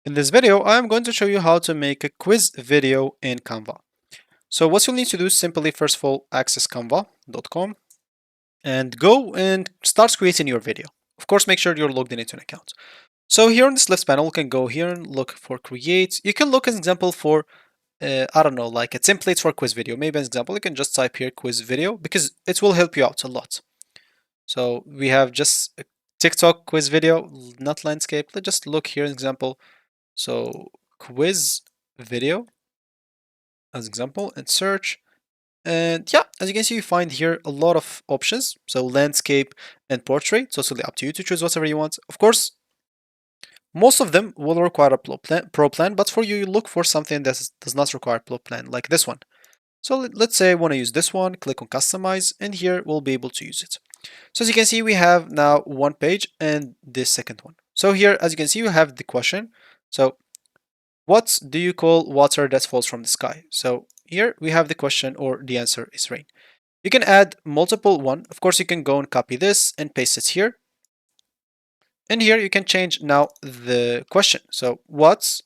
In this video, I'm going to show you how to make a quiz video in Canva. So what you'll need to do is simply, first of all, access canva.com and go and start creating your video. Of course, make sure you're logged in into an account. So here on this left panel, you can go here and look for create. You can look as an example for, I don't know, like a template for quiz video. Maybe as an example, you can just type here quiz video because it will help you out a lot. So we have just a TikTok quiz video, not landscape. Let's just look here as an example. So quiz video as example and search. And yeah, as you can see, you find here a lot of options. So landscape and portrait, totally up to you to choose whatever you want. Of course, most of them will require a pro plan, but for you, you look for something that does not require pro plan, like this one. So let's say I want to use this one, click on customize, and here we'll be able to use it. So as you can see, we have now one page and this second one. So here, as you can see, you have the question. So what do you call water that falls from the sky? So here we have the question, or the answer is rain. You can add multiple one. Of course, you can go and copy this and paste it here. And here you can change now the question. So what's,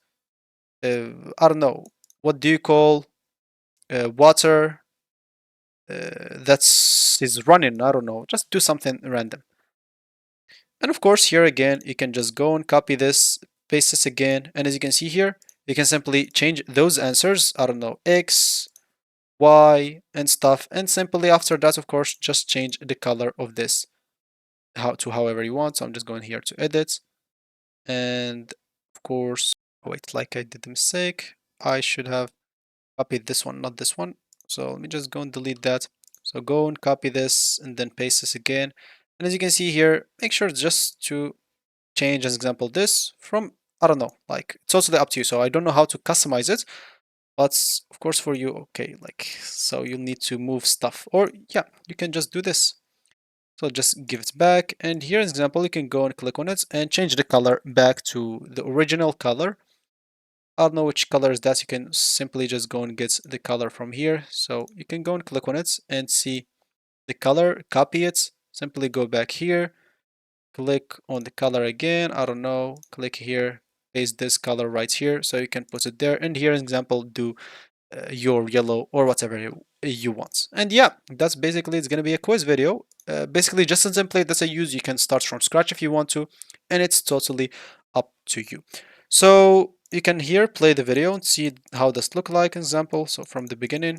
I don't know, what do you call water that's is running? I don't know, just do something random. And of course, here again, you can just go and copy this, paste this again. And as you can see here, you can simply change those answers. I don't know, X, Y, and stuff. And simply after that, of course, just change the color of this to however you want. So I'm just going here to edit. And of course, wait, like I did a mistake. I should have copied this one, not this one. So let me just go and delete that. So go and copy this and then paste this again. And as you can see here, make sure just to change as example this from, I don't know, like it's totally up to you. So I don't know how to customize it, but of course for you, okay, like, so you'll need to move stuff, or yeah, you can just do this. So just give it back, and here as example, you can go and click on it and change the color back to the original color. I don't know which color is that. You can simply just go and get the color from here. So you can go and click on it and see the color, copy it, simply go back here, click on the color again, I don't know, click here, paste this color right here, so you can put it there, and here as example, do your yellow or whatever you want. And yeah, that's basically, it's going to be a quiz video, basically just a template that I use. You can start from scratch if you want to, and it's totally up to you. So you can here play the video and see how this look like example. So from the beginning,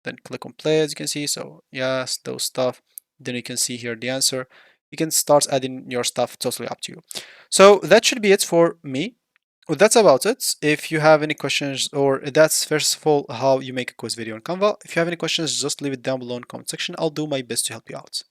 then click on play, as you can see. So yes, those stuff, then you can see here the answer. You can start adding your stuff, totally up to you. So that should be it for me. Well, that's about it. If you have any questions, or that's first of all how you make a quiz video on Canva. If you have any questions, just leave it down below in the comment section. I'll do my best to help you out.